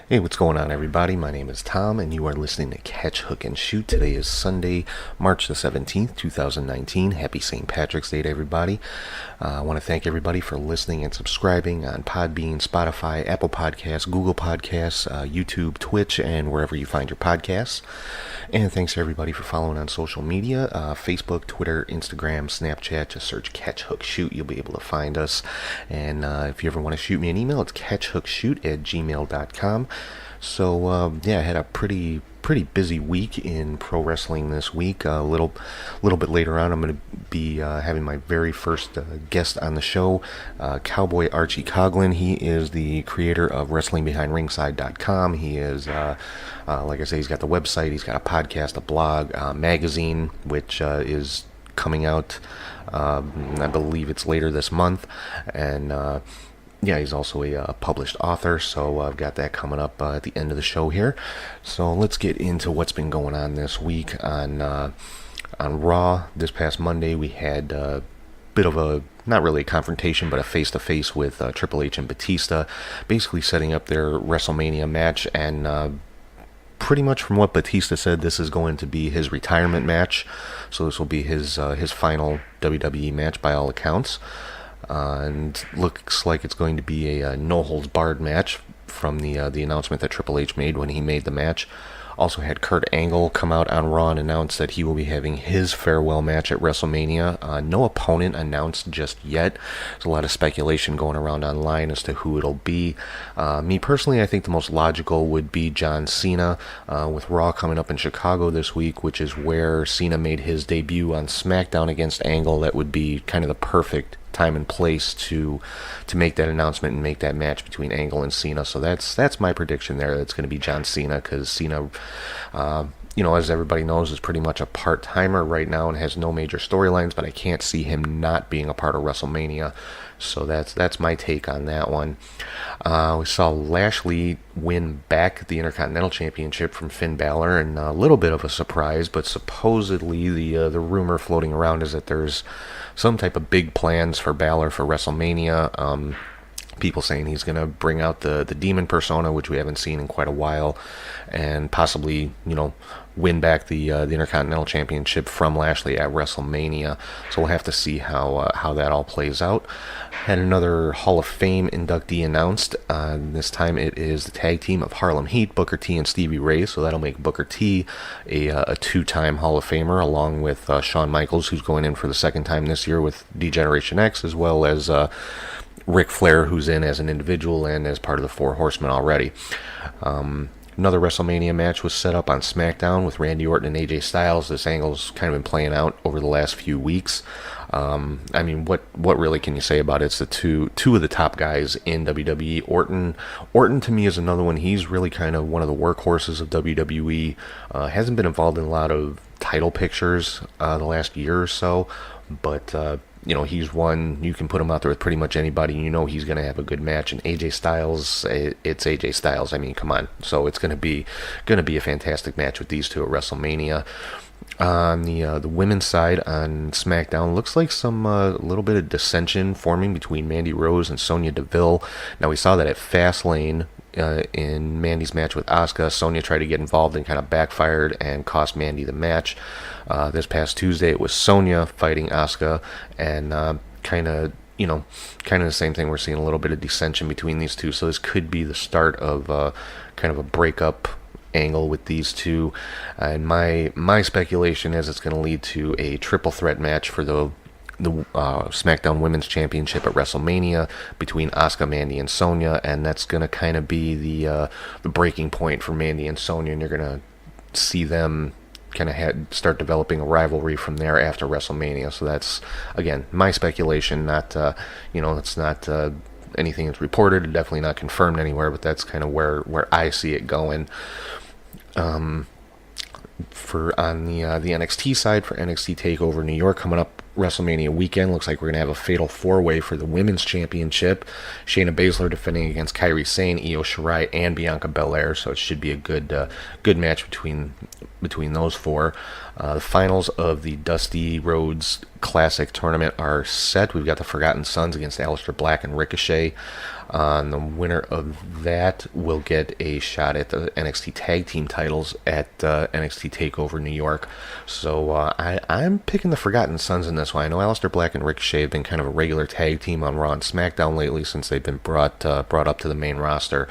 Hey, what's going on, everybody? My name is Tom, and you are listening to Catch, Hook, and Shoot. Today is Sunday, March the 17th, 2019. Happy St. Patrick's Day to everybody. I want to thank everybody for listening and subscribing on Podbean, Spotify, Apple Podcasts, Google Podcasts, YouTube, Twitch, and wherever you find your podcasts. And thanks to everybody for following on social media, Facebook, Twitter, Instagram, Snapchat. Just search Catch, Hook, Shoot. You'll be able to find us. And if you ever want to shoot me an email, it's catchhookshoot@gmail.com. So I had a pretty busy week in pro wrestling this week. A little bit later on, I'm going to be having my very first guest on the show, Cowboy Archie Coghlan. He is the creator of WrestlingBehindRingside.com. He is, like I say, he's got the website, he's got a podcast, a blog, magazine, which is coming out. I believe it's later this month, and he's also a published author, so I've got that coming up at the end of the show here. So let's get into what's been going on this week on Raw. This past Monday, we had a bit of a, not really a confrontation, but a face-to-face with Triple H and Batista, basically setting up their WrestleMania match, and pretty much from what Batista said, this is going to be his retirement match, so this will be his final WWE match by all accounts. And looks like it's going to be a no-holds-barred match from the announcement that Triple H made when he made the match. Also had Kurt Angle come out on Raw and announce that he will be having his farewell match at WrestleMania. No opponent announced just yet. There's a lot of speculation going around online as to who it'll be. Me personally, I think the most logical would be John Cena, with Raw coming up in Chicago this week, which is where Cena made his debut on SmackDown against Angle. That would be kind of the perfect time and place to make that announcement and make that match between Angle and Cena. So that's my prediction there. That's going to be John Cena, because Cena, as everybody knows, is pretty much a part-timer right now and has no major storylines, but I can't see him not being a part of WrestleMania. So that's my take on that one. We saw Lashley win back the Intercontinental Championship from Finn Balor, and a little bit of a surprise, but supposedly the rumor floating around is that there's some type of big plans for Balor for WrestleMania. People saying he's going to bring out the demon persona, which we haven't seen in quite a while, and possibly, win back the Intercontinental Championship from Lashley at WrestleMania. So we'll have to see how that all plays out. Had another Hall of Fame inductee announced. This time it is the tag team of Harlem Heat, Booker T and Stevie Ray. So that'll make Booker T a two-time Hall of Famer, along with Shawn Michaels, who's going in for the second time this year with D-Generation X, as well as Ric Flair, who's in as an individual and as part of the Four Horsemen already. Another WrestleMania match was set up on SmackDown with Randy Orton and AJ Styles. This angle's kind of been playing out over the last few weeks. What really can you say about it? It's the two of the top guys in WWE. Orton to me is another one. He's really kind of one of the workhorses of WWE. Hasn't been involved in a lot of title pictures the last year or so, but he's one, you can put him out there with pretty much anybody, he's going to have a good match. And AJ Styles, it's AJ Styles. Come on. So it's going to be a fantastic match with these two at WrestleMania. On the women's side on SmackDown, looks like some little bit of dissension forming between Mandy Rose and Sonya Deville. Now, we saw that at Fastlane. In Mandy's match with Asuka, Sonya tried to get involved and kind of backfired and cost Mandy the match. This past Tuesday, it was Sonya fighting Asuka, and kind of the same thing. We're seeing a little bit of dissension between these two, so this could be the start of kind of a breakup angle with these two. And my speculation is it's going to lead to a triple threat match for the SmackDown Women's Championship at WrestleMania between Asuka, Mandy, and Sonya, and that's going to kind of be the breaking point for Mandy and Sonya, and you're going to see them kind of start developing a rivalry from there after WrestleMania. So that's, again, my speculation. Not it's not anything that's reported, definitely not confirmed anywhere, but that's kind of where I see it going. For on the NXT side, for NXT TakeOver New York coming up WrestleMania weekend, looks like we're gonna have a fatal four-way for the women's championship. Shayna Baszler defending against Kairi Sane, Io Shirai, and Bianca Belair. So it should be a good match between those four. The finals of the Dusty Rhodes Classic tournament are set. We've got the Forgotten Sons against Aleister Black and Ricochet. And the winner of that will get a shot at the NXT Tag Team titles at NXT TakeOver New York. So I'm picking the Forgotten Sons in this one. I know Aleister Black and Ricochet have been kind of a regular tag team on Raw and SmackDown lately since they've been brought up to the main roster.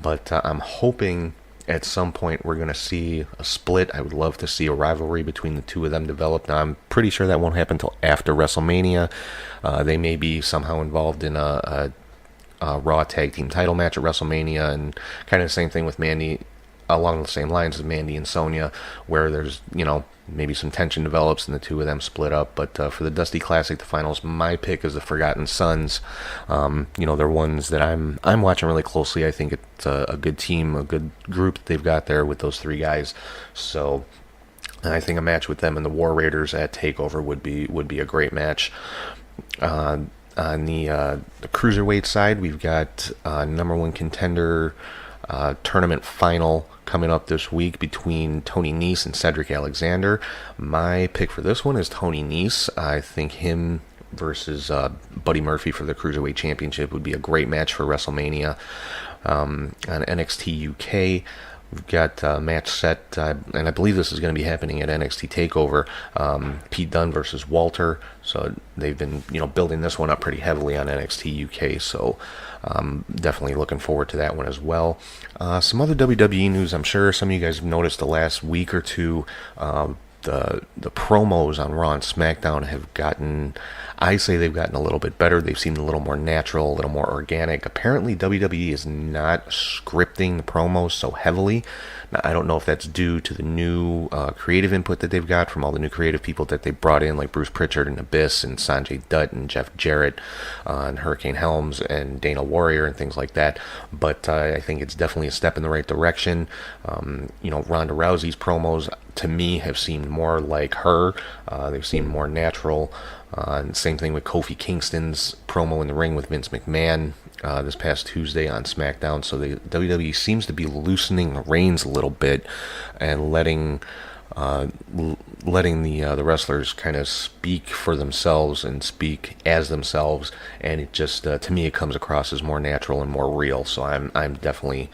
But I'm hoping at some point we're going to see a split. I would love to see a rivalry between the two of them develop. Now, I'm pretty sure that won't happen until after WrestleMania. They may be somehow involved in a Raw Tag Team title match at WrestleMania, and kind of the same thing with Mandy, along the same lines as Mandy and Sonya, where there's, maybe some tension develops and the two of them split up. But for the Dusty Classic, the finals, my pick is the Forgotten Sons. They're ones that I'm watching really closely. I think it's a good team, a good group that they've got there with those three guys. So I think a match with them and the War Raiders at TakeOver would be a great match. On the cruiserweight side, we've got number one contender tournament final coming up this week between Tony Nese and Cedric Alexander. My pick for this one is Tony Nese. I think him versus Buddy Murphy for the Cruiserweight Championship would be a great match for WrestleMania. On NXT UK, we've got a match set, and I believe this is going to be happening at NXT TakeOver. Pete Dunne versus Walter. So they've been, building this one up pretty heavily on NXT UK. So definitely looking forward to that one as well. Some other WWE news. I'm sure some of you guys have noticed the last week or two. The promos on Raw and SmackDown have gotten, I say they've gotten a little bit better. They've seemed a little more natural, a little more organic. Apparently WWE is not scripting the promos so heavily. Now, I don't know if that's due to the new creative input that they've got from all the new creative people that they brought in, like Bruce Pritchard and Abyss and Sanjay Dutt and Jeff Jarrett and Hurricane Helms and Dana Warrior and things like that. But I think it's definitely a step in the right direction. Ronda Rousey's promos, to me, have seemed more like her. They've seemed more natural. And same thing with Kofi Kingston's promo in the ring with Vince McMahon this past Tuesday on SmackDown. So the WWE seems to be loosening the reins a little bit and letting the wrestlers kind of speak for themselves and speak as themselves. And it just to me it comes across as more natural and more real. So I'm definitely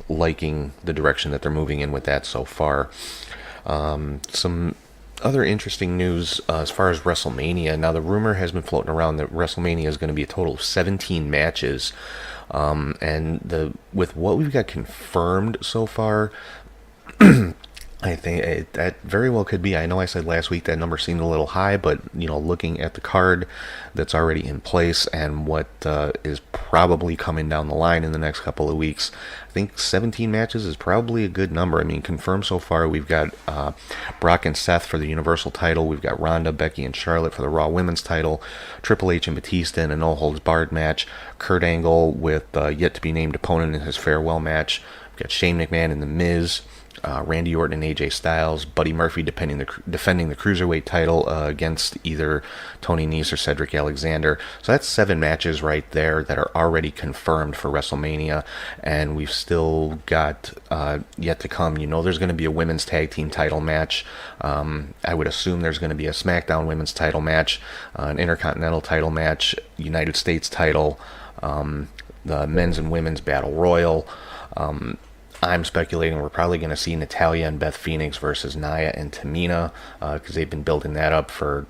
liking the direction that they're moving in with that so far. Some other interesting news as far as WrestleMania. Now, the rumor has been floating around that WrestleMania is going to be a total of 17 matches. And with what we've got confirmed so far, I think that very well could be. I know I said last week that number seemed a little high, but looking at the card that's already in place and what is probably coming down the line in the next couple of weeks, I think 17 matches is probably a good number. I mean, confirmed so far, we've got Brock and Seth for the Universal title. We've got Ronda, Becky, and Charlotte for the Raw Women's title. Triple H and Batista in a no-holds-barred match. Kurt Angle with yet-to-be-named opponent in his farewell match. We've got Shane McMahon and The Miz. Randy Orton and AJ Styles, Buddy Murphy defending the Cruiserweight title against either Tony Nese or Cedric Alexander. So that's 7 matches right there that are already confirmed for WrestleMania, and we've still got yet to come. There's going to be a women's tag team title match. I would assume there's going to be a SmackDown women's title match, an Intercontinental title match, United States title, the men's and women's battle royal. I'm speculating we're probably going to see Natalya and Beth Phoenix versus Nia and Tamina because they've been building that up for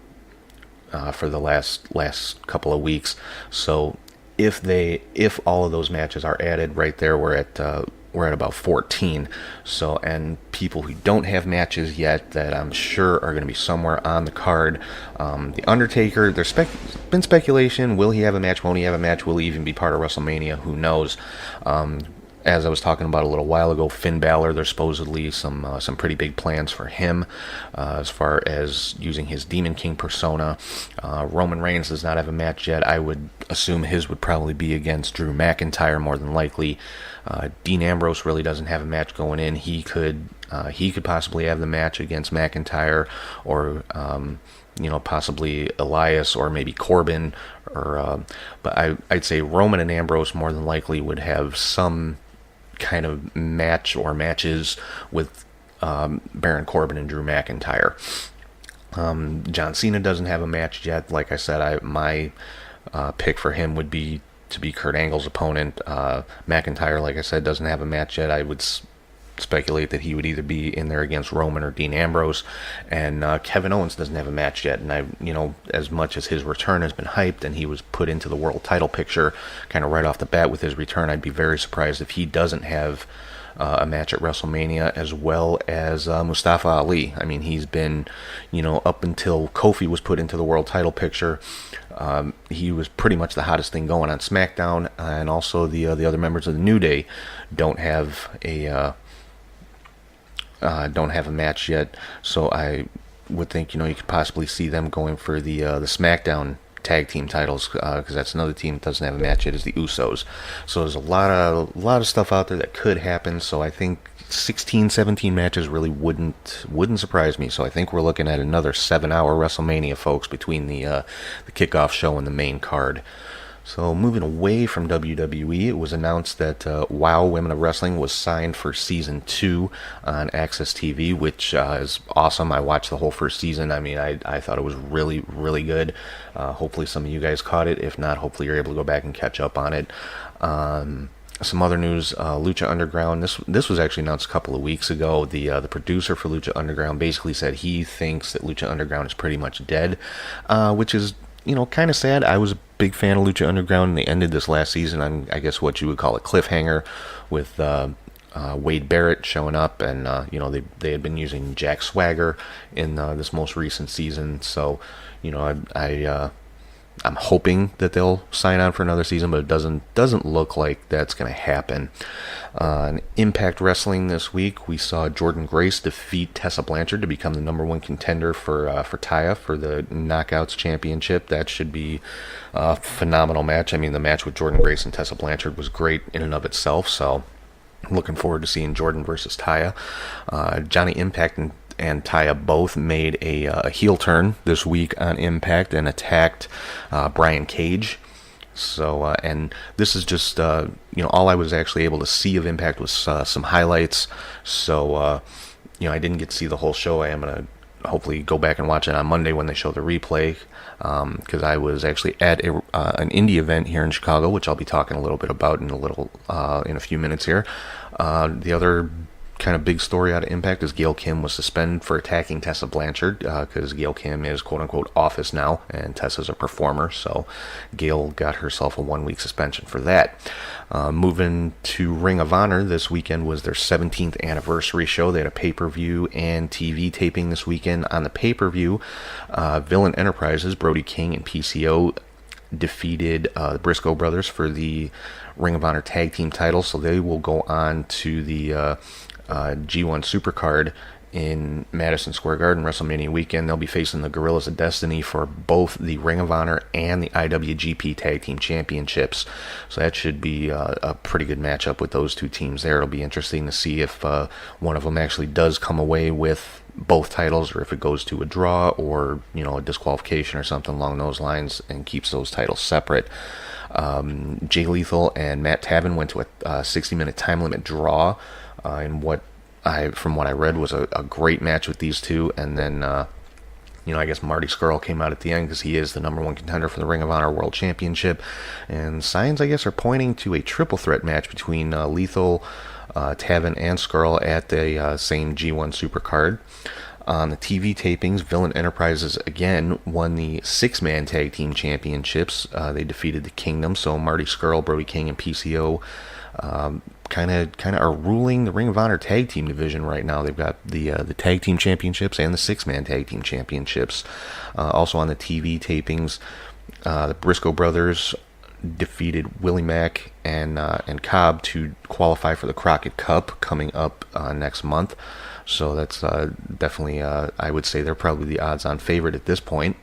the last couple of weeks. So if all of those matches are added right there, we're at about 14. So, and people who don't have matches yet that I'm sure are going to be somewhere on the card. The Undertaker, there's been speculation. Will he have a match? Won't he have a match? Will he even be part of WrestleMania? Who knows? As I was talking about a little while ago, Finn Balor, there's supposedly some pretty big plans for him as far as using his Demon King persona. Roman Reigns does not have a match yet. I would assume his would probably be against Drew McIntyre more than likely. Dean Ambrose really doesn't have a match going in. He could possibly have the match against McIntyre or possibly Elias or maybe Corbin. But I'd say Roman and Ambrose more than likely would have some kind of match or matches with Baron Corbin and Drew McIntyre. John Cena doesn't have a match yet. Like I said, my pick for him would be to be Kurt Angle's opponent. McIntyre, like I said, doesn't have a match yet. I would speculate that he would either be in there against Roman or Dean Ambrose, and Kevin Owens doesn't have a match yet. And as much as his return has been hyped and he was put into the world title picture kind of right off the bat with his return, I'd be very surprised if he doesn't have a match at WrestleMania, as well as Mustafa Ali. I mean, he's been, up until Kofi was put into the world title picture, he was pretty much the hottest thing going on SmackDown, and also the other members of the New Day don't have a match yet. So I would think you could possibly see them going for the SmackDown tag team titles, because that's another team that doesn't have a match yet, is the Usos. So there's a lot of stuff out there that could happen. So I think 16, 17 matches really wouldn't surprise me. So I think we're looking at another 7-hour WrestleMania, folks, between the kickoff show and the main card. So moving away from WWE, it was announced that WoW Women of Wrestling was signed for Season 2 on Access TV, which is awesome. I watched the whole first season. I mean, I thought it was really, really good. Hopefully some of you guys caught it. If not, hopefully you're able to go back and catch up on it. Some other news, Lucha Underground. This was actually announced a couple of weeks ago. The producer for Lucha Underground basically said he thinks that Lucha Underground is pretty much dead, which is kind of sad. I was a big fan of Lucha Underground, and they ended this last season on, I guess, what you would call a cliffhanger, with Wade Barrett showing up, and they had been using Jack Swagger in this most recent season. So, I'm hoping that they'll sign on for another season, but it doesn't look like that's going to happen. In Impact Wrestling this week, we saw Jordynne Grace defeat Tessa Blanchard to become the number one contender for Taya for the Knockouts Championship. That should be a phenomenal match. I mean, the match with Jordynne Grace and Tessa Blanchard was great in and of itself, so I'm looking forward to seeing Jordynne versus Taya. Johnny Impact and Taya both made a heel turn this week on Impact and attacked Brian Cage. So, and this is just, all I was actually able to see of Impact was some highlights. So, I didn't get to see the whole show. I am going to hopefully go back and watch it on Monday when they show the replay, because I was actually at an indie event here in Chicago, which I'll be talking a little bit about in a few minutes here. The other kind of big story out of Impact is Gail Kim was suspended for attacking Tessa Blanchard, because Gail Kim is quote-unquote office now, and Tessa's a performer, so Gail got herself a 1-week suspension for that. Moving to Ring of Honor, this weekend was their 17th anniversary show. They had a pay-per-view and TV taping this weekend. On the pay-per-view, Villain Enterprises, Brody King and PCO defeated the Briscoe brothers for the Ring of Honor tag team titles, so they will go on to the G1 Supercard in Madison Square Garden WrestleMania weekend. They'll be facing the Guerrillas of Destiny for both the Ring of Honor and the IWGP Tag Team Championships. So that should be a pretty good matchup with those two teams there. It'll be interesting to see if one of them actually does come away with both titles, or if it goes to a draw or a disqualification or something along those lines and keeps those titles separate. Jay Lethal and Matt Taven went to a 60-minute time limit draw in what from what I read was a great match with these two. And then I guess Marty Scurll came out at the end because he is the number one contender for the Ring of Honor World Championship, and signs, I guess, are pointing to a triple threat match between Lethal, Taven, and Scurll at the same G1 Supercard. On the TV tapings, Villain Enterprises again won the 6-man tag team championships. They defeated the Kingdom, so Marty Scurll, Brody King, and PCO kind of are ruling the Ring of Honor tag team division right now. They've got the tag team championships and the 6-man tag team championships. Also on the TV tapings, the Briscoe brothers defeated Willie Mack and Cobb to qualify for the Crockett Cup coming up next month. So that's definitely, I would say they're probably the odds-on favorite at this point.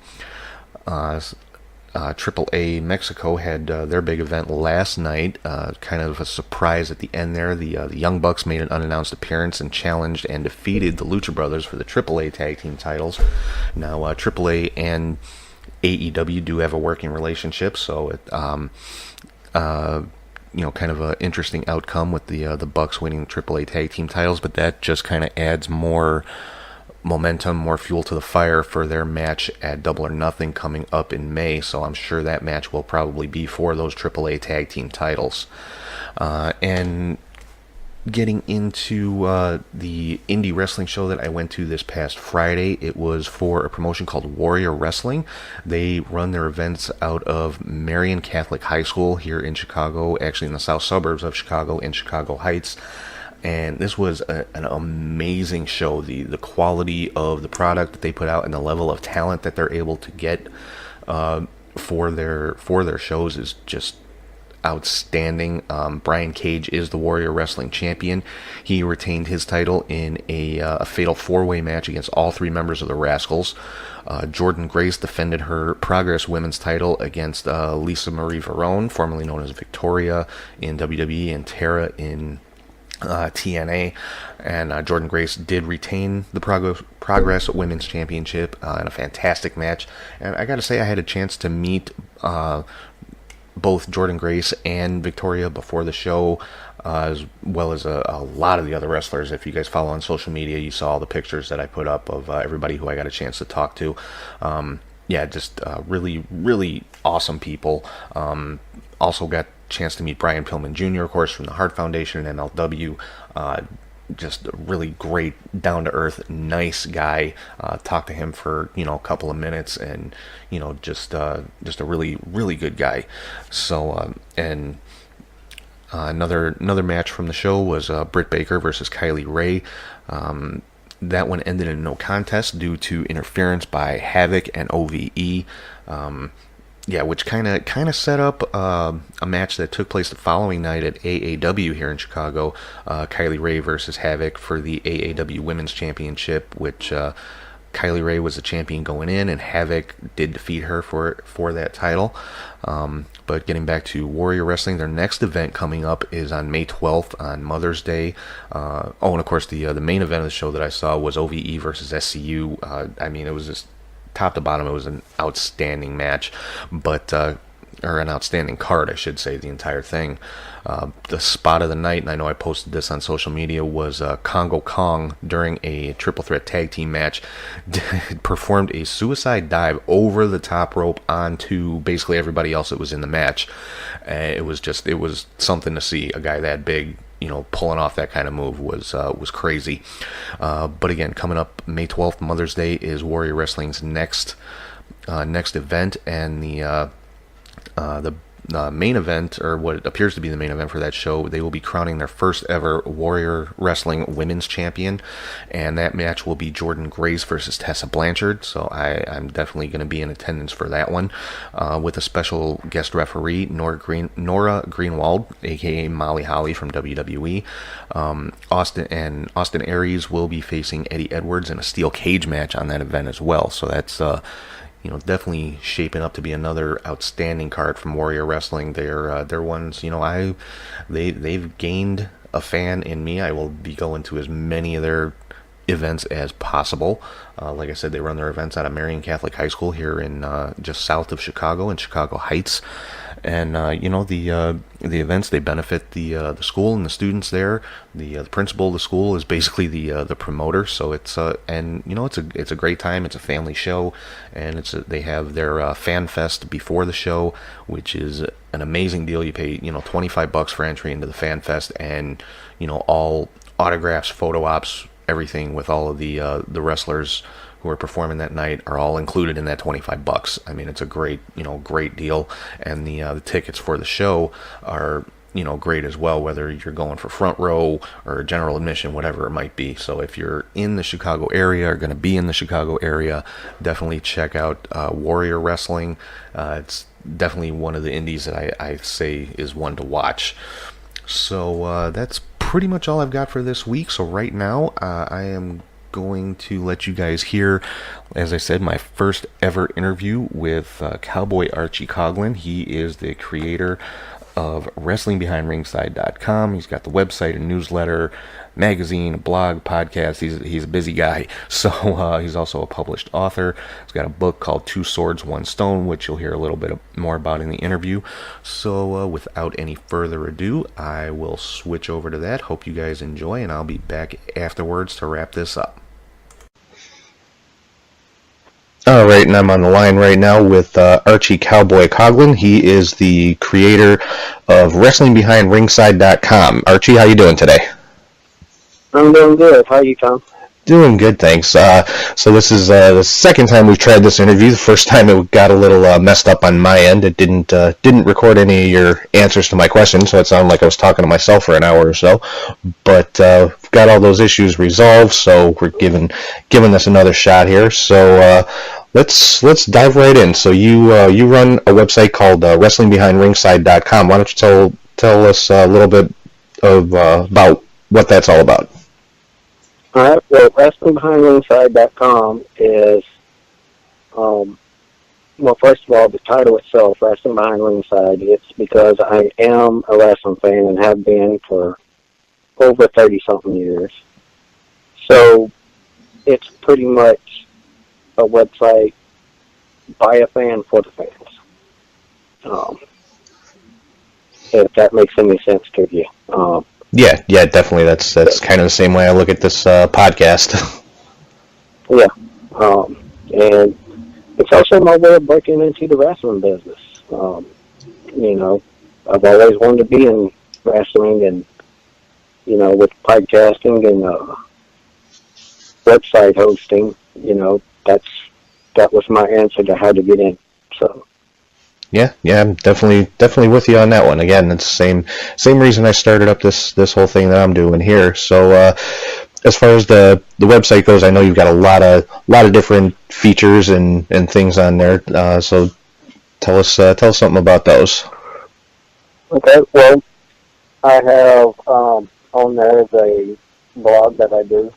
AAA Mexico had their big event last night. Kind of a surprise at the end there. The Young Bucks made an unannounced appearance and challenged and defeated the Lucha Brothers for the AAA tag team titles. Now, AAA and AEW do have a working relationship, so it, kind of an interesting outcome with the Bucks winning the AAA tag team titles, but that just kind of adds more momentum, more fuel to the fire for their match at Double or Nothing coming up in May. So I'm sure that match will probably be for those AAA tag team titles. And getting into the indie wrestling show that I went to this past Friday, it was for a promotion called Warrior Wrestling. They run their events out of Marian Catholic High School here in Chicago, actually in the south suburbs of Chicago, in Chicago Heights. And this was an amazing show. The quality of the product that they put out and the level of talent that they're able to get for their shows is just outstanding. Brian Cage is the Warrior Wrestling Champion. He retained his title in a fatal four-way match against all three members of the Rascals. Jordan Grace defended her Progress Women's title against Lisa Marie Verone, formerly known as Victoria in WWE, and Tara in TNA. And Jordan Grace did retain the Progress Women's Championship in a fantastic match. And I gotta say, I had a chance to meet both Jordan Grace and Victoria before the show, as well as a lot of the other wrestlers. If you guys follow on social media, you saw all the pictures that I put up of everybody who I got a chance to talk to. Just really, really awesome people. Also got a chance to meet Brian Pillman Jr., of course, from the Hart Foundation and MLW. Just a really great, down-to-earth, nice guy. Talked to him for a couple of minutes, and just a really, really good guy. So another match from the show was Britt Baker versus Kylie Ray. That one ended in no contest due to interference by Havoc and OVE. Which kind of set up a match that took place the following night at AAW here in Chicago. Kylie Ray versus Havoc for the AAW Women's Championship, which Kylie Ray was the champion going in, and Havoc did defeat her for that title. But getting back to Warrior Wrestling, their next event coming up is on May 12th on Mother's Day. And of course the main event of the show that I saw was OVE versus SCU. It was just top to bottom, it was an outstanding match, or an outstanding card, I should say, the entire thing. The spot of the night, and I know I posted this on social media, was Congo Kong during a triple threat tag team match. Performed a suicide dive over the top rope onto basically everybody else that was in the match. It was something to see. A guy that big, pulling off that kind of move was crazy. But again, coming up May 12th, Mother's Day, is Warrior Wrestling's next event, and the main event, or what appears to be the main event for that show, they will be crowning their first ever Warrior Wrestling Women's Champion, and that match will be Jordan Grace versus Tessa Blanchard. So I'm definitely going to be in attendance for that one, with a special guest referee, Nora Greenwald, aka Molly Holly from WWE. Austin Aries will be facing Eddie Edwards in a steel cage match on that event as well. So that's definitely shaping up to be another outstanding card from Warrior Wrestling. They're ones, they've gained a fan in me. I will be going to as many of their events as possible. Like I said, they run their events out of Marian Catholic High School here in just south of Chicago, in Chicago Heights. And the events, they benefit the school and the students there. The principal of the school is basically the promoter. So it's it's a great time. It's a family show, and they have their fan fest before the show, which is an amazing deal. You pay $25 for entry into the fan fest, and all autographs, photo ops, everything with all of the wrestlers who are performing that night are all included in that $25. I mean, it's a great deal, and the tickets for the show are great as well, whether you're going for front row or general admission, whatever it might be. So if you're in the Chicago area or going to be in the Chicago area, definitely check out Warrior Wrestling. It's definitely one of the indies that I say is one to watch. So that's pretty much all I've got for this week. So right now, I am going to let you guys hear, as I said, my first ever interview with Cowboy Archie Coghlan. He is the creator of WrestlingBehindRingside.com. He's got the website, a newsletter, magazine, a blog, podcast. He's a busy guy. So he's also a published author. He's got a book called Two Swords, One Stone, which you'll hear a little bit more about in the interview. So without any further ado, I will switch over to that. Hope you guys enjoy, and I'll be back afterwards to wrap this up. All right, and I'm on the line right now with Archie Cowboy Coghlan. He is the creator of WrestlingBehindRingside.com. Archie, how you doing today? I'm doing good. How are you, Tom? Doing good, thanks. So this is the second time we've tried this interview. The first time it got a little messed up on my end. It didn't record any of your answers to my questions, so it sounded like I was talking to myself for an hour or so. But we've got all those issues resolved, so we're giving this another shot here. So let's dive right in. So you run a website called WrestlingBehindRingside.com. Why don't you tell us a little bit of about what that's all about? All right. Well, WrestlingBehindRingside.com is, well, first of all, the title itself, Wrestling Behind Ringside, it's because I am a wrestling fan and have been for over 30-something years. So it's pretty much a website by a fan for the fans. If that makes any sense to you. Yeah, definitely. That's kind of the same way I look at this podcast. Yeah. And it's also my way of breaking into the wrestling business. You know, I've always wanted to be in wrestling, and, you know, with podcasting and website hosting, you know, that was my answer to how to get in. So. Yeah, I'm definitely with you on that one. Again, it's the same reason I started up this whole thing that I'm doing here. So as far as the website goes, I know you've got a lot of different features and things on there. So tell us something about those. Okay, well, I have on there is a blog that I do,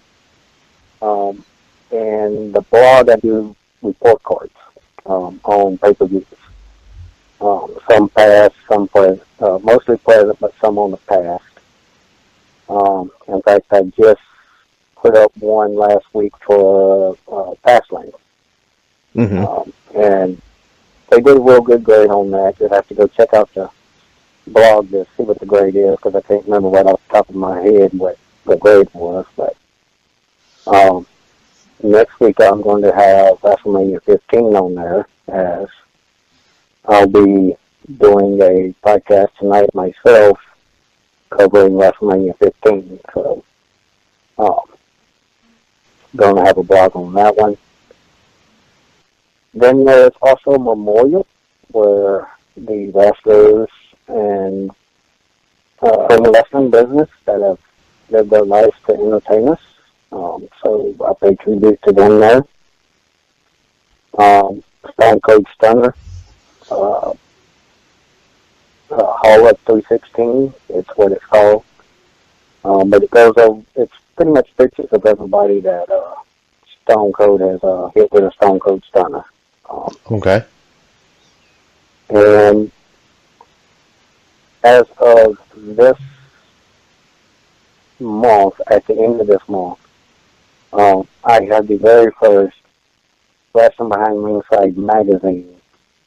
and the blog I do report cards on pay-per-views. Some past, some present, mostly present, but some on the past. In fact, I just put up one last week for Fastlane. Mm-hmm. And they did a real good grade on that. You'd have to go check out the blog to see what the grade is, because I can't remember right off the top of my head what the grade was. But next week I'm going to have WrestleMania 15 on there, as I'll be doing a podcast tonight myself covering WrestleMania 15. So, going to have a blog on that one. Then there's also a memorial where the wrestlers and from the wrestling business that have lived their lives to entertain us. So I pay tribute to them there. Stone Cold Stunner. Hall of 316, it's what it's called. But it goes over, it's pretty much pictures of everybody that Stone Cold has hit with a Stone Cold Stunner. Okay. And as of this month, at the end of this month, I have the very first Wrestling Behind Ringside magazine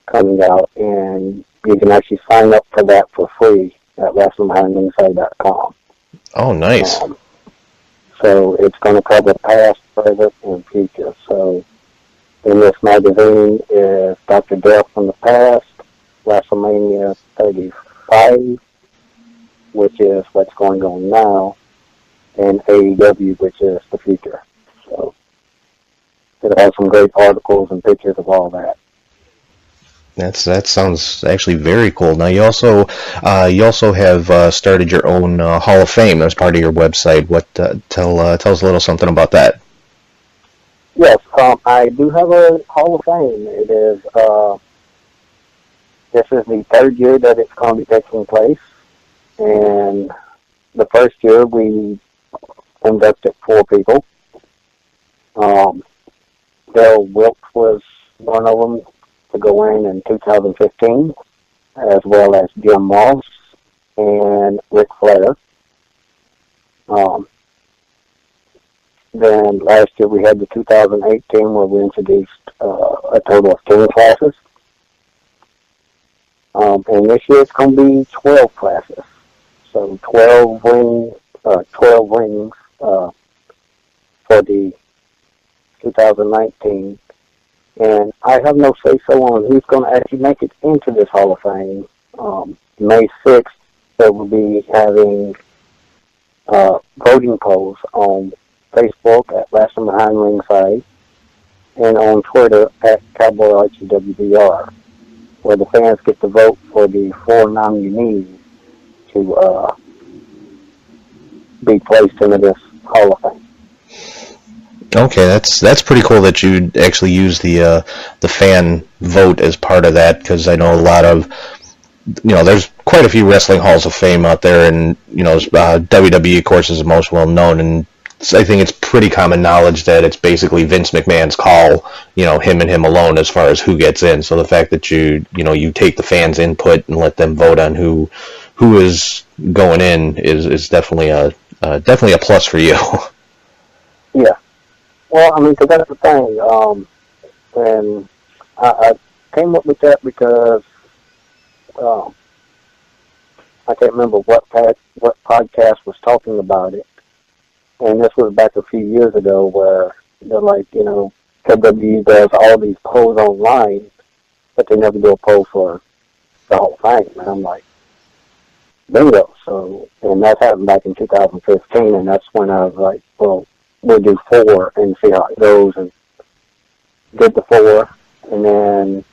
coming out, and you can actually sign up for that for free at WrestlingBehindRingside.com. Oh, nice. So it's going to cover past, present, and future. So in this magazine is Dr. Death from the past, WrestleMania 35, which is what's going on now, and AEW, which is the future. So it'll have some great articles and pictures of all that. That sounds actually very cool. Now you also have started your own Hall of Fame as part of your website. What tell us a little something about that? Yes, I do have a Hall of Fame. It is this is the third year that it's going to be taking place, and the first year we inducted 4 people. Bill Wilkes was one of them to go in 2015, as well as Jim Moss and Ric Flair. Then last year we had the 2018 where we introduced a total of 10 classes. And this year it's going to be 12 classes. So 12 rings for the 2019. And I have no say-so on who's going to actually make it into this Hall of Fame. May 6th, they will be having voting polls on Facebook at Wrestling Behind Ringside and on Twitter at Cowboy Archie WBR, where the fans get to vote for the 4 nominees to be placed into this Hall of Fame. Okay, that's pretty cool that you actually use the fan vote as part of that, because I know a lot of, there's quite a few wrestling halls of fame out there, and WWE of course is the most well known, and I think it's pretty common knowledge that it's basically Vince McMahon's call, him and him alone as far as who gets in. So the fact that you take the fans' input and let them vote on who is going in is definitely a plus for you. Yeah. Well, I mean, because that's the thing. And I came up with that because I can't remember what podcast was talking about it. And this was back a few years ago where they're like, WWE does all these polls online, but they never do a poll for the Hall of Fame. And I'm like, bingo. So, and that happened back in 2015, and that's when I was like, well, we'll do 4 and see how it goes, and did the 4, and then,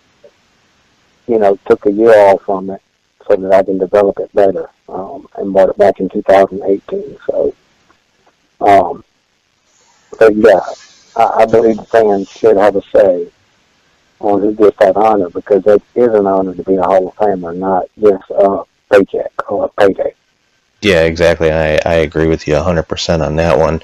took a year off from it so that I can develop it better, and brought it back in 2018. So, but yeah, I believe the fans should have a say on who gets that honor, because it is an honor to be a Hall of Famer, not just a paycheck or a payday. Yeah, exactly. I agree with you 100% on that one.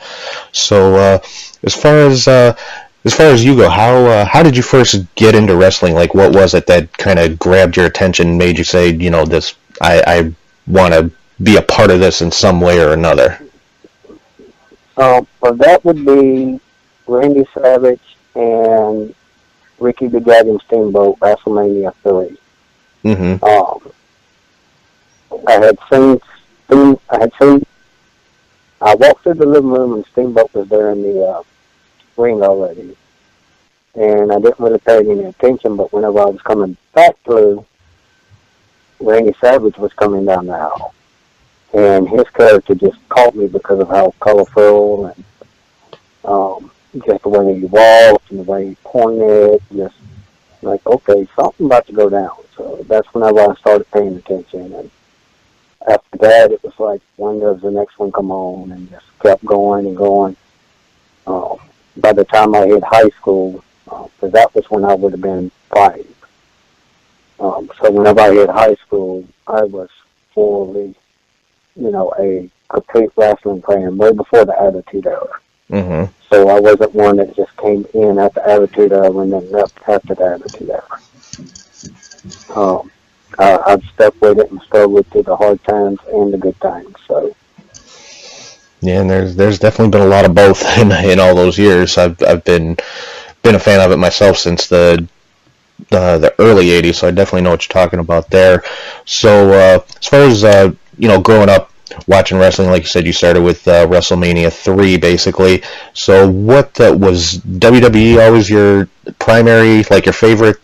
So, as far as you go, how did you first get into wrestling? Like, what was it that kind of grabbed your attention and made you say, this, I want to be a part of this in some way or another? Well, that would be Randy Savage and Ricky the Dragon Steamboat, WrestleMania 3. Mm-hmm. I walked through the living room and Steamboat was there in the ring already. And I didn't really pay any attention, but whenever I was coming back through, Randy Savage was coming down the aisle. And his character just caught me because of how colorful and just the way he walked and the way he pointed. Just like, okay, something about to go down. So that's whenever I started paying attention. And after that, it was like, when does the next one come on? And just kept going and going. By the time I hit high school, because that was when I would have been 5. So whenever I hit high school, I was fully, a complete wrestling fan way before the Attitude Era. Mm-hmm. So I wasn't one that just came in at the Attitude Era and then left after the Attitude Era. I've stuck with it and struggled through the hard times and the good times. So. Yeah, and there's definitely been a lot of both in all those years. I've been a fan of it myself since the early '80s, so I definitely know what you're talking about there. So as far as growing up watching wrestling, like you said, you started with WrestleMania 3, basically. So what was WWE always your primary, like your favorite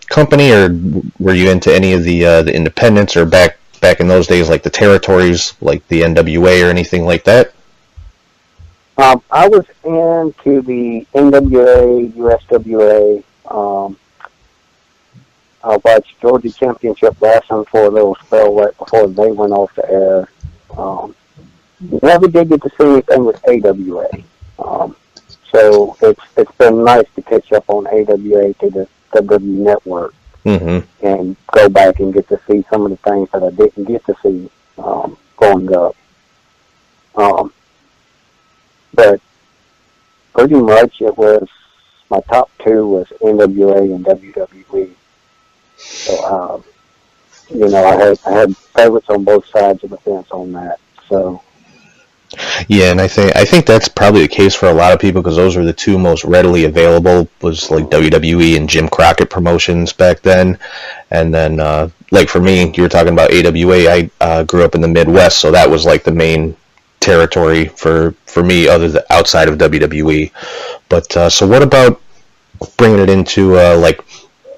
company, or were you into any of the independents, or back in those days, like the territories, like the NWA or anything like that? I was into the NWA, USWA. I watched Georgia Championship Wrestling for a little spell right before they went off the air. Never did get to see anything with AWA. So it's been nice to catch up on AWA to the WWE Network. Mm-hmm. And go back and get to see some of the things that I didn't get to see growing up. But pretty much it was, my top 2 was NWA and WWE. So, I had favorites on both sides of the fence on that. So. Yeah, and I think that's probably the case for a lot of people, because those were the 2 most readily available, was like WWE and Jim Crockett Promotions back then. And then, like for me, you were talking about AWA. I grew up in the Midwest, so that was like the main territory for me, outside of WWE. But so what about bringing it into like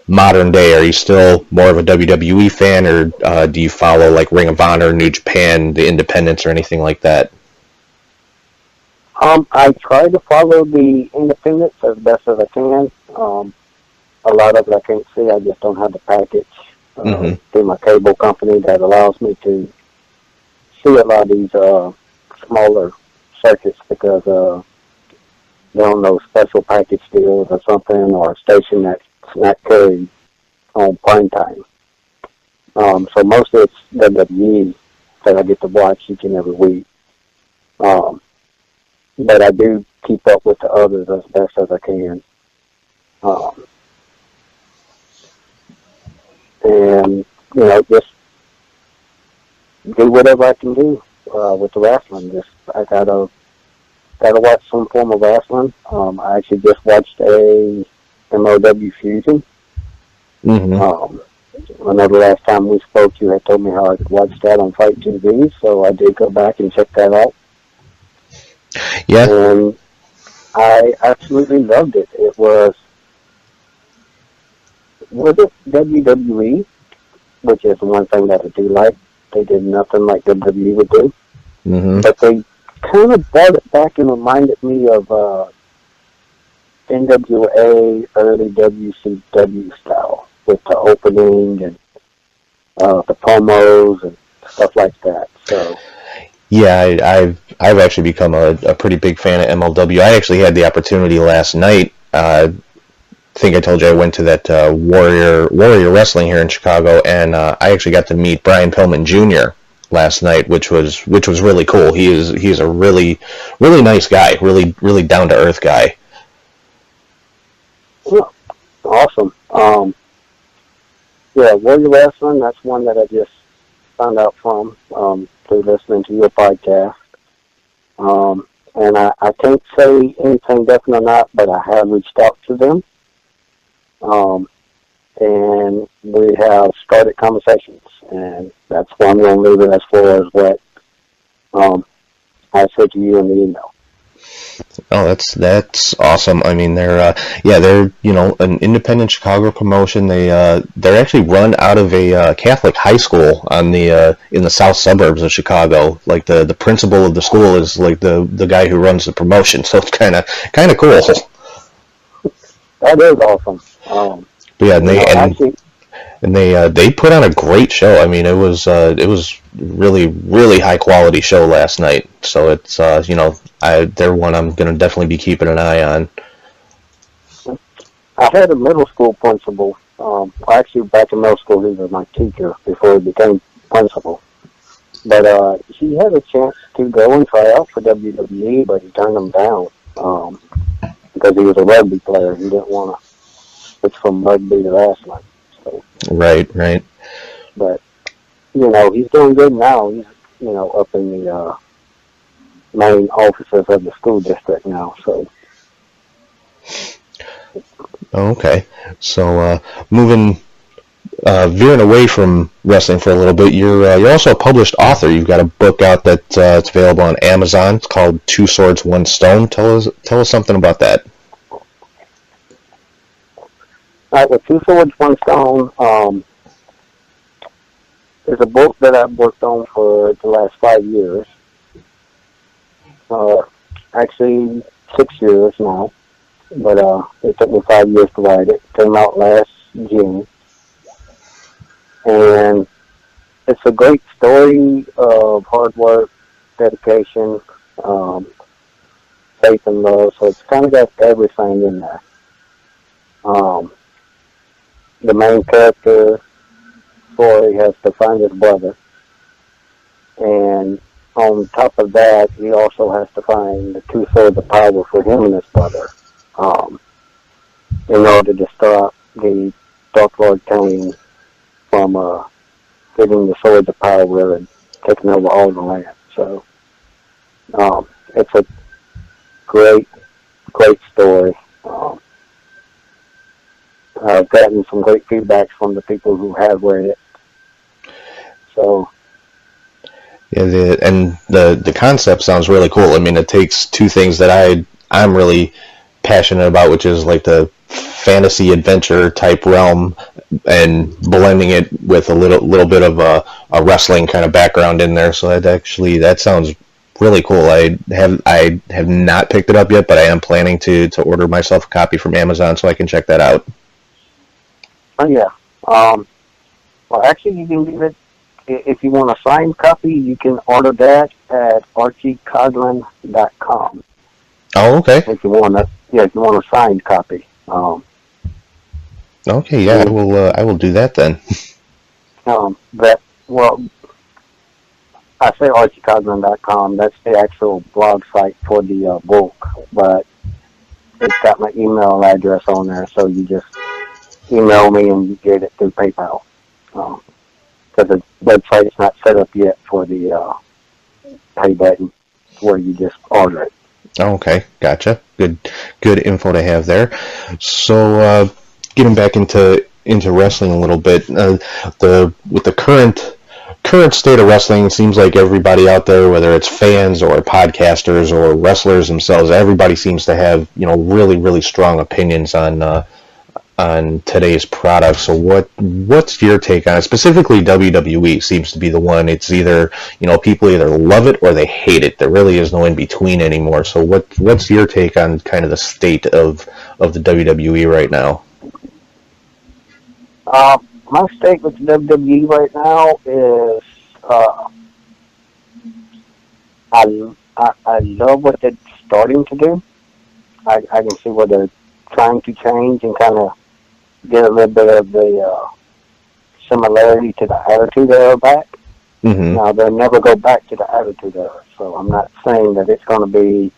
modern day, are you still more of a WWE fan, or do you follow like Ring of Honor, New Japan, the independents, or anything like that? I try to follow the independents as best as I can. A lot of it I can't see. I just don't have the package through my cable company that allows me to see a lot of these smaller circuits because they don't know special package deals or something, or a station that's not carried on prime time. So most of it's WWE that I get to watch each and every week. But I do keep up with the others as best as I can. And, just do whatever I can do with the wrestling. I gotta watch some form of wrestling. I actually just watched a MLW Fusion. I know the last time we spoke, you had told me how I could watch that on Fight TV, so I did go back and check that out. Yeah. And I absolutely loved it. It was it WWE, which is one thing that I do like. They did nothing like WWE would do. But they kind of brought it back and reminded me of NWA, early WCW style, with the opening and the promos and stuff like that. So yeah, I've actually become a pretty big fan of MLW. I actually had the opportunity last night. I think I told you I went to that Warrior Wrestling here in Chicago, and I actually got to meet Brian Pillman Jr. last night, which was really cool. He's a really nice guy, really down to earth guy. yeah, awesome. Yeah, Warrior Wrestling, that's one that I just found out from through listening to your podcast. And I can't say anything definite or not, but I have reached out to them. And we have started conversations, and that's why I'm going to leave it as far as what I said to you in the email. Oh, that's awesome. I mean, they're an independent Chicago promotion. They're actually run out of a Catholic high school on the in the south suburbs of Chicago. Like the principal of the school is like the guy who runs the promotion. So it's kind of cool. That is awesome. But yeah, and they put on a great show. I mean, it was really high quality show last night. So it's they're one I'm going to definitely be keeping an eye on. I had a middle school principal. Actually, back in middle school, he was my teacher before he became principal. But he had a chance to go and try out for WWE, but he turned them down because he was a rugby player. He didn't want to switch from rugby to wrestling. So. Right. But he's doing good now. He's up in the main offices of the school district now. So. Okay, so veering away from wrestling for a little bit, you're also a published author. You've got a book out that it's available on Amazon. It's called Two Swords, One Stone. Tell us something about that. All right, with Two Swords, One Stone, is a book that I've worked on for the last 5 years. Actually, 6 years now. But it took me 5 years to write it. It came out last June. And it's a great story of hard work, dedication, faith and love. So it's kind of got everything in there. The main character, Troy, has to find his brother. And on top of that, he also has to find the two swords of power for him and his brother. In order to stop the Dark Lord Kane from getting the swords of power and taking over all the land. So it's a great story. I've gotten some great feedback from the people who have read it. So yeah, the concept sounds really cool. I mean, it takes two things that I'm really passionate about, which is like the fantasy adventure type realm and blending it with a little bit of a wrestling kind of background in there. So that sounds really cool. I have not picked it up yet, but I am planning to order myself a copy from Amazon so I can check that out. Oh yeah. Well, actually, you can get it if you want a signed copy. You can order that at archiecoghlan.com. Oh, okay. If you want a signed copy. Okay, yeah, I will do that then. I say archiecoghlan.com. That's the actual blog site for the book, but it's got my email address on there, so you just email me and you get it through PayPal. Because the website is not set up yet for the pay button where you just order it. Okay, gotcha. Good info to have there. So, getting back into wrestling a little bit, with the current state of wrestling, it seems like everybody out there, whether it's fans or podcasters or wrestlers themselves, everybody seems to have really really strong opinions on today's product. So what's your take on it? Specifically, WWE seems to be the one. It's either people either love it or they hate it. There really is no in between anymore. So what's your take on kind of the state of the WWE right now? My state with WWE right now is I love what they're starting to do. I can see what they're trying to change and kind of get a little bit of the similarity to the Attitude Era back. Mm-hmm. Now, they'll never go back to the Attitude Era, so I'm not saying that it's going to be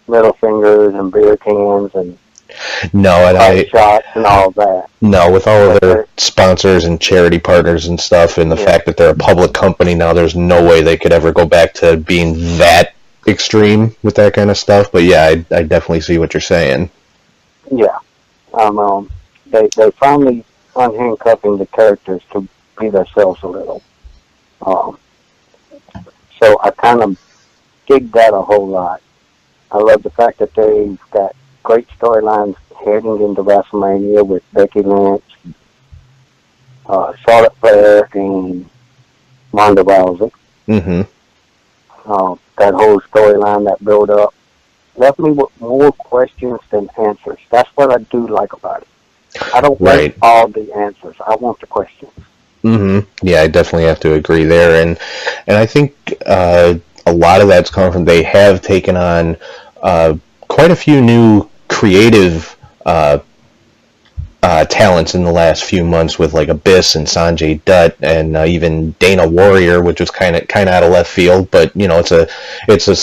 middle fingers and beer cans and shots and all that. No, with all of their sponsors and charity partners and stuff, and the fact that they're a public company now, there's no way they could ever go back to being that extreme with that kind of stuff. But yeah, I definitely see what you're saying. Yeah. They finally unhandcuffing the characters to be themselves a little. So I kind of dig that a whole lot. I love the fact that they've got great storylines heading into WrestleMania with Becky Lynch, Charlotte Flair, and Ronda Rousey. Mm-hmm. That whole storyline, that build up, left me with more questions than answers. That's what I do like about it. I don't want all the answers. I want the questions. Mm-hmm. Yeah, I definitely have to agree there, and I think a lot of that's come from they have taken on quite a few new creative talents in the last few months with like Abyss and Sanjay Dutt and even Dana Warrior, which was kind of out of left field, but it's a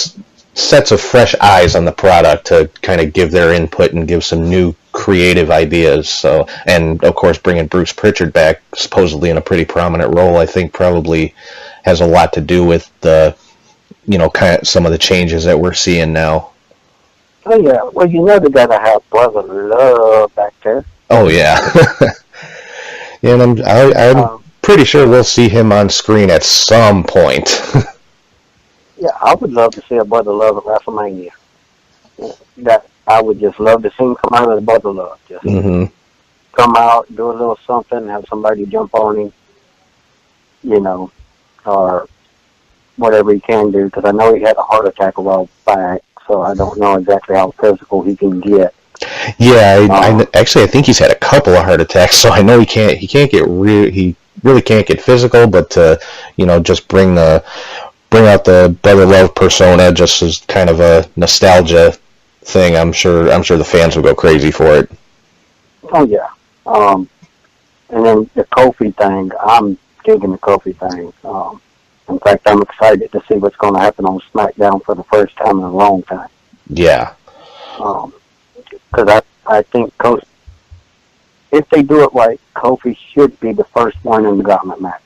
sets of fresh eyes on the product to kind of give their input and give some new creative ideas. So, and of course, bringing Bruce Pritchard back, supposedly in a pretty prominent role, I think probably has a lot to do with the, kind of some of the changes that we're seeing now. Oh yeah, well they gotta have Brother Love back there. Oh yeah, yeah, and I'm pretty sure we'll see him on screen at some point. Yeah, I would love to see a Brother Love at WrestleMania. That I would just love to see him come out of the Brother Love. Just come out, do a little something, have somebody jump on him, or whatever he can do. Because I know he had a heart attack a while back, so I don't know exactly how physical he can get. Yeah, I think he's had a couple of heart attacks, so I know he really can't get physical, but to just bring out the Brother Love persona just as kind of a nostalgia thing. I'm sure the fans will go crazy for it. Oh yeah. And then the Kofi thing, I'm digging the Kofi thing. In fact, I'm excited to see what's going to happen on SmackDown for the first time in a long time. Yeah. Because I think Kofi, if they do it right, Kofi should be the first one in the gauntlet match.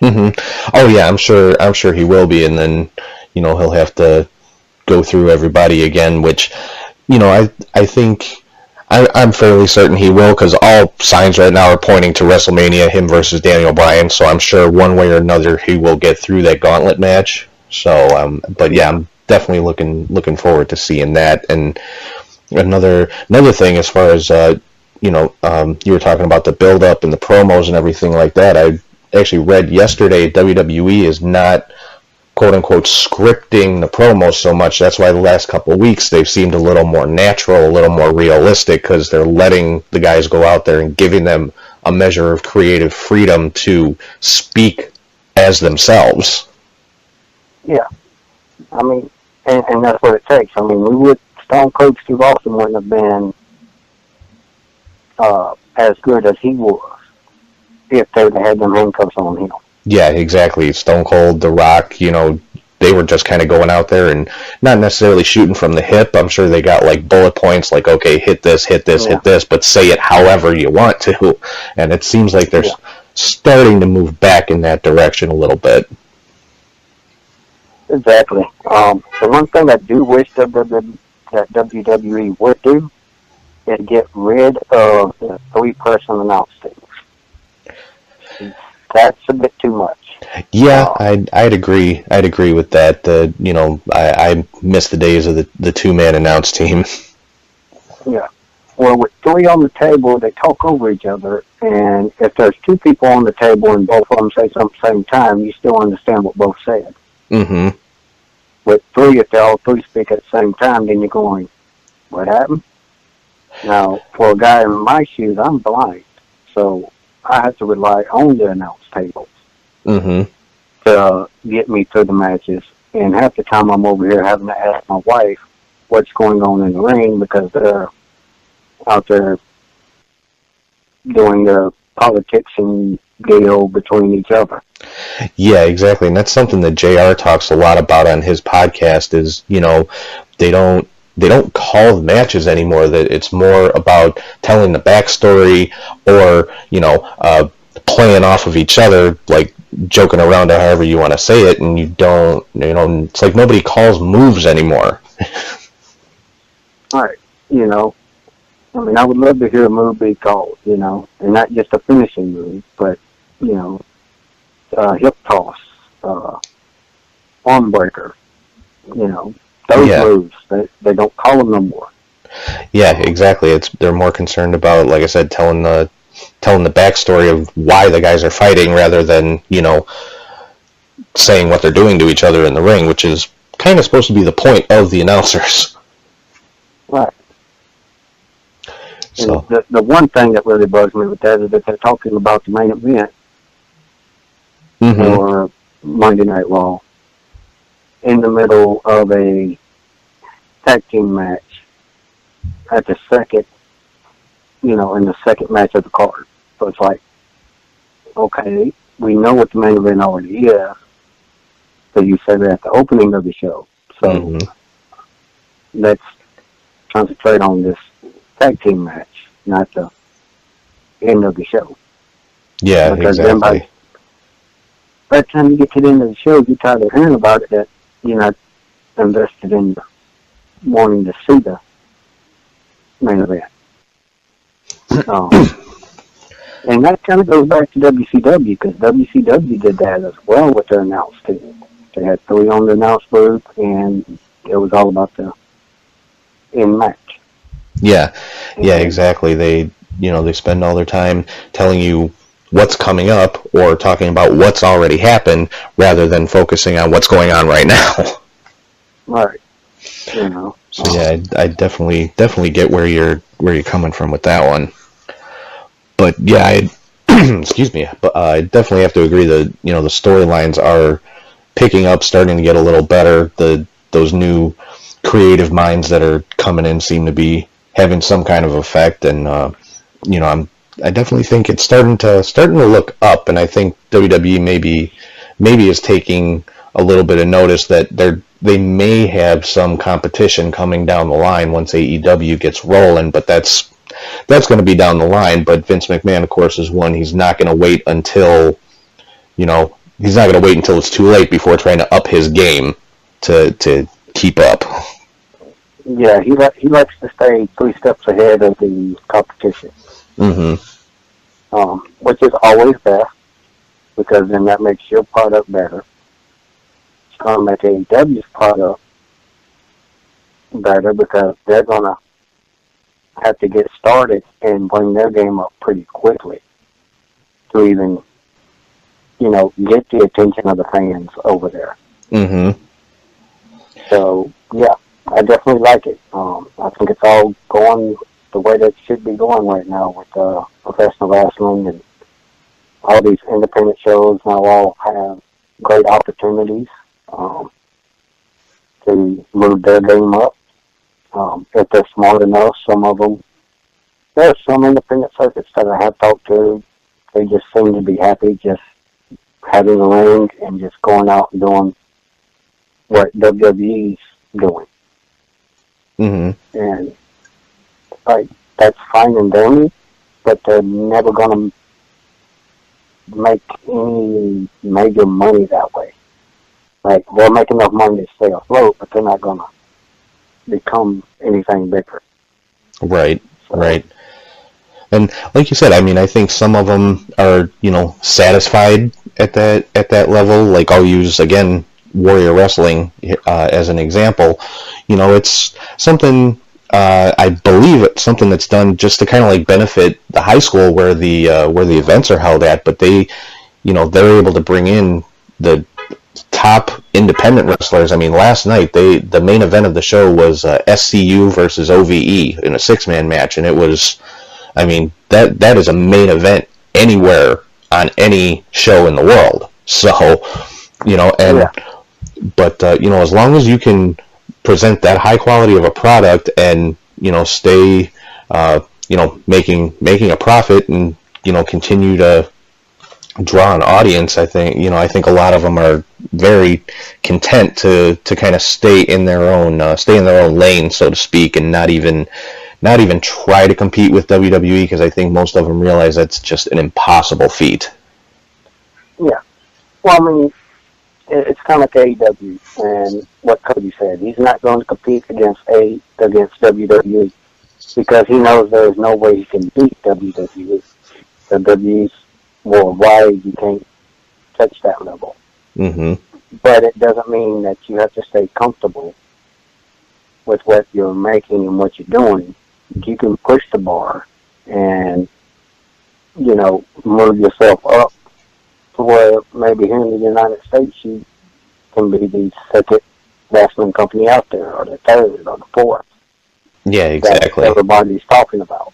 Mm-hmm. Oh yeah, I'm sure he will be, and then he'll have to go through everybody again, which I think I'm fairly certain he will, because all signs right now are pointing to WrestleMania, him versus Daniel Bryan. So I'm sure one way or another he will get through that gauntlet match. So, but yeah, I'm definitely looking forward to seeing that. And Another thing as far as you were talking about the build up and the promos and everything like that. I actually read yesterday WWE is not quote unquote scripting the promos so much. That's why the last couple of weeks they've seemed a little more natural, a little more realistic, because they're letting the guys go out there and giving them a measure of creative freedom to speak as themselves. Yeah. I mean, and that's what it takes. I mean, Stone Cold Steve Austin wouldn't have been as good as he was if they would have had them handcuffs on him. Yeah, exactly. Stone Cold, The Rock, they were just kind of going out there and not necessarily shooting from the hip. I'm sure they got like bullet points like, okay, hit this, hit this, but say it however you want to. And it seems like they're starting to move back in that direction a little bit. Exactly. The one thing I do wish that WWE would do is get rid of the three-person announce teams. That's a bit too much. Yeah, I'd agree. I'd agree with that. I miss the days of the two-man announce team. Yeah. Well, with three on the table, they talk over each other, and if there's two people on the table and both of them say something at the same time, you still understand what both said. Mm-hmm. With three, if they all three speak at the same time, then you're going, what happened? Now, for a guy in my shoes, I'm blind, so I have to rely on the announce tables to get me through the matches. And half the time I'm over here having to ask my wife what's going on in the ring because they're out there doing their politics and deal between each other. Yeah, exactly. And that's something that JR talks a lot about on his podcast is, they don't call the matches anymore. That it's more about telling the backstory or, playing off of each other, like joking around or however you want to say it, and you don't, it's like nobody calls moves anymore. All right, I mean, I would love to hear a move be called, and not just a finishing move, but, hip toss, arm breaker, those moves, they don't call them no more. Yeah, exactly. They're more concerned about, like I said, telling the backstory of why the guys are fighting rather than, saying what they're doing to each other in the ring, which is kind of supposed to be the point of the announcers. Right. So the one thing that really bugs me with that is that they're talking about the main event or Monday Night Raw in the middle of a tag team match at the second, in the second match of the card. So it's like, okay, we know what the main event already is, so you said it at the opening of the show. So let's concentrate on this tag team match, not the end of the show. Yeah, because exactly. By the time you get to the end of the show, you're tired of hearing about it, that you're not invested in wanting to see the main event. And that kind of goes back to WCW, because WCW did that as well with their announce team. They had three on the announce booth, and it was all about the in match. Yeah, exactly. They spend all their time telling you what's coming up or talking about what's already happened rather than focusing on what's going on right now. Right. So yeah, I definitely get where you're coming from with that one. But yeah, excuse me. But I definitely have to agree that the storylines are picking up, starting to get a little better. Those new creative minds that are coming in seem to be having some kind of effect, and I definitely think it's starting to look up, and I think WWE maybe is taking a little bit of notice that they may have some competition coming down the line once AEW gets rolling, but that's going to be down the line. But Vince McMahon, of course, is one. He's not going to wait until it's too late before trying to up his game to keep up. Yeah, he likes to stay 3 steps ahead of the competition. Which is always best, because then that makes your product better. It's going to make AEW's product better, because they're going to have to get started and bring their game up pretty quickly to even, get the attention of the fans over there. Mm-hmm. So, yeah, I definitely like it. I think it's all going the way that it should be going right now with professional wrestling, and all these independent shows now all have great opportunities to move their game up. If they're smart enough, some of them, there are some independent circuits that I have talked to, they just seem to be happy just having a ring and just going out and doing what WWE's doing. Mm-hmm. And, that's fine and dandy, but they're never going to make any major money that way. Like, they'll make enough money to stay afloat, but they're not going to become anything bigger. Right, so. Right. And like you said, I mean, I think some of them are, satisfied at that level. Like, I'll use, again, Warrior Wrestling as an example. It's something, I believe it's something that's done just to kind of like benefit the high school where the events are held at, but they're able to bring in the top independent wrestlers. I mean, last night the main event of the show was SCU versus OVE in a 6-man match, and it was, I mean, that is a main event anywhere on any show in the world. So, but as long as you can present that high quality of a product and stay making a profit and continue to draw an audience, I think a lot of them are very content to kind of stay in their own lane, so to speak, and not even try to compete with WWE, because I think most of them realize that's just an impossible feat. Yeah. Well, I mean, it's kind of like AEW, and what Cody said, he's not going to compete against WWE because he knows there is no way he can beat WWE. WWE's worldwide, you can't touch that level. Mm-hmm. But it doesn't mean that you have to stay comfortable with what you're making and what you're doing. You can push the bar and, move yourself up to where maybe here in the United States you can be the second wrestling company out there, or the third, or the fourth. Yeah, exactly. That everybody's talking about.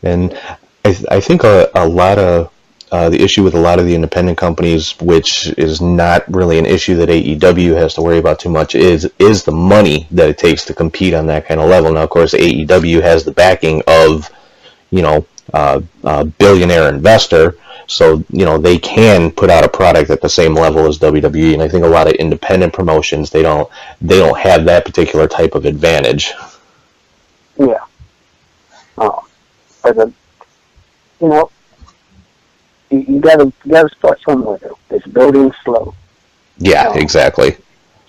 And I think a lot of the issue with a lot of the independent companies, which is not really an issue that AEW has to worry about too much, is the money that it takes to compete on that kind of level. Now, of course, AEW has the backing of, a billionaire investor, so they can put out a product at the same level as WWE. And I think a lot of independent promotions, they don't have that particular type of advantage. Yeah. But you gotta start somewhere. It's building slow. Yeah, exactly.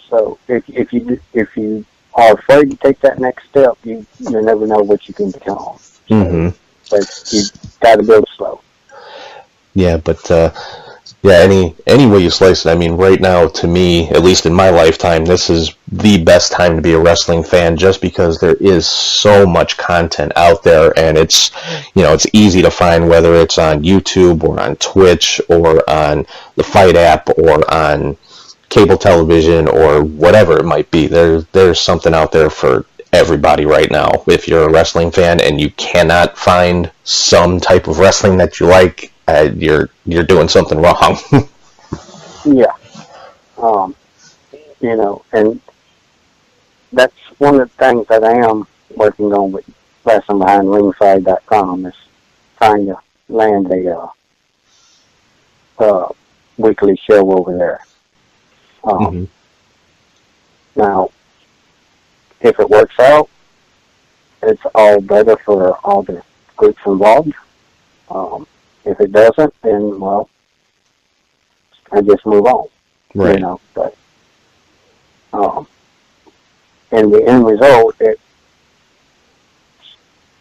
So if you are afraid to take that next step, you never know what you can become. Mm-hmm. But you gotta build slow. Yeah, but any way you slice it, I mean, right now, to me, at least in my lifetime, this is the best time to be a wrestling fan, just because there is so much content out there, and it's easy to find, whether it's on YouTube or on Twitch or on the Fight app or on cable television or whatever it might be. There's something out there for everybody right now. If you're a wrestling fan and you cannot find some type of wrestling that you like, you're doing something wrong. Yeah. And that's one of the things that I am working on with WrestlingBehindRingside.com, is trying to land a weekly show over there. Mm-hmm. Now, if it works out, it's all better for all the groups involved. If it doesn't, then, well, I just move on. Right. But and the end result, it's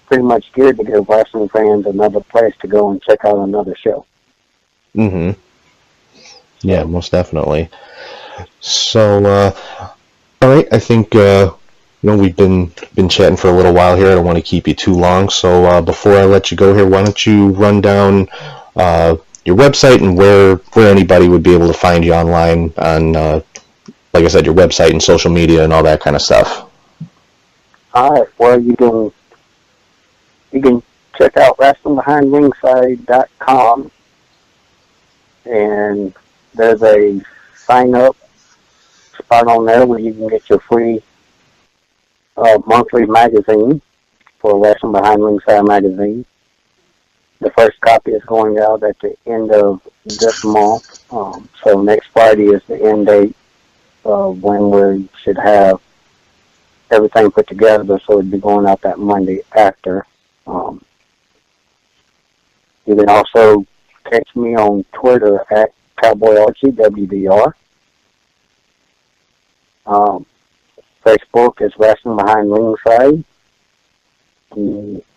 pretty much geared to give wrestling fans another place to go and check out another show. Mm-hmm. Yeah, most definitely. So, all right, I think we've been chatting for a little while here. I don't want to keep you too long. So before I let you go here, why don't you run down your website and where anybody would be able to find you online on, like I said, your website and social media and all that kind of stuff. All right. Well, you can check out wrestlingbehindringside.com, and there's a sign up spot on there where you can get your free monthly magazine for Wrestling Behind Ringside magazine. The first copy is going out at the end of this month. So next Friday is the end date of when we should have everything put together. So it'll be going out that Monday after. You can also catch me on Twitter at Cowboy Archie, WBR. Facebook is Wrestling Behind Ringside.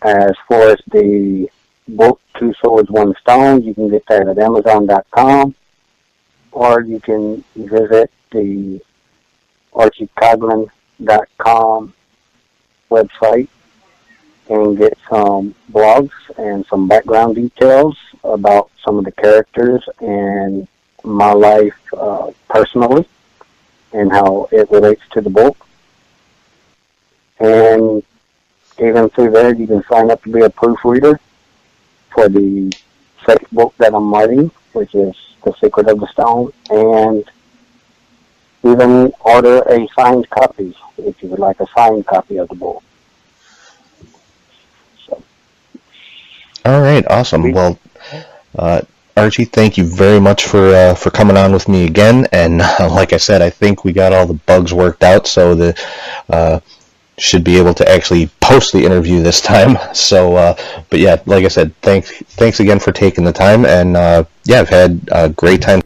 As far as the book, Two Swords, One Stone, you can get that at Amazon.com, or you can visit the ArchieCoghlan.com website and get some blogs and some background details about some of the characters and my life personally and how it relates to the book. And even through there, you can sign up to be a proofreader for the second book that I'm writing, which is The Secret of the Stone, and even order a signed copy if you would like a signed copy of the book. So. All right, awesome. Well, Archie, thank you very much for coming on with me again. And like I said, I think we got all the bugs worked out, so the should be able to actually post the interview this time. So, but yeah, like I said, thanks again for taking the time, and yeah, I've had a great time.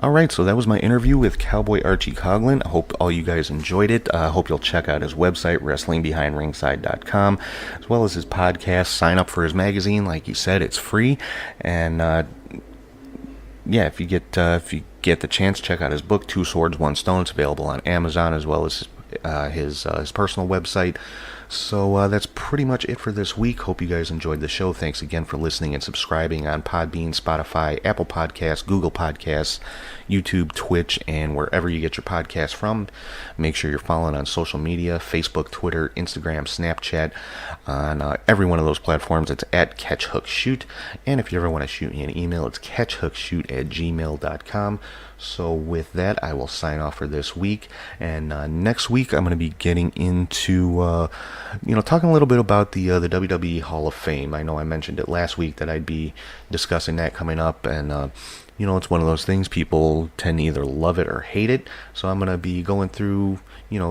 Alright, so that was my interview with Cowboy Archie Coghlan. I hope all you guys enjoyed it. I hope you'll check out his website, WrestlingBehindRingside.com, as well as his podcast. Sign up for his magazine. Like you said, it's free. And yeah, if you get the chance, check out his book, Two Swords, One Stone. It's available on Amazon as well as his personal website. So that's pretty much it for this week. Hope you guys enjoyed the show. Thanks again for listening and subscribing on Podbean, Spotify, Apple Podcasts, Google Podcasts, YouTube, Twitch, and wherever you get your podcasts from. Make sure you're following on social media, Facebook, Twitter, Instagram, Snapchat. On every one of those platforms, it's at CatchHookShoot. And if you ever want to shoot me an email, it's catchhookshoot@gmail.com. So with that, I will sign off for this week. And next week, I'm going to be getting into, talking a little bit about the WWE Hall of Fame. I know I mentioned it last week that I'd be discussing that coming up. And, it's one of those things. People tend to either love it or hate it. So I'm going to be going through,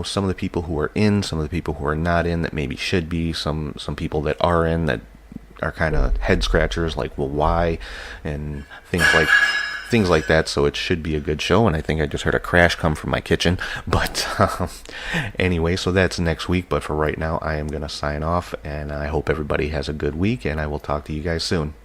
some of the people who are in, some of the people who are not in that maybe should be, some people that are in that are kind of head scratchers, like, well, why? And things like that. So it should be a good show, and I think I just heard a crash come from my kitchen. But anyway, so that's next week. But for right now, I am going to sign off, and I hope everybody has a good week, and I will talk to you guys soon.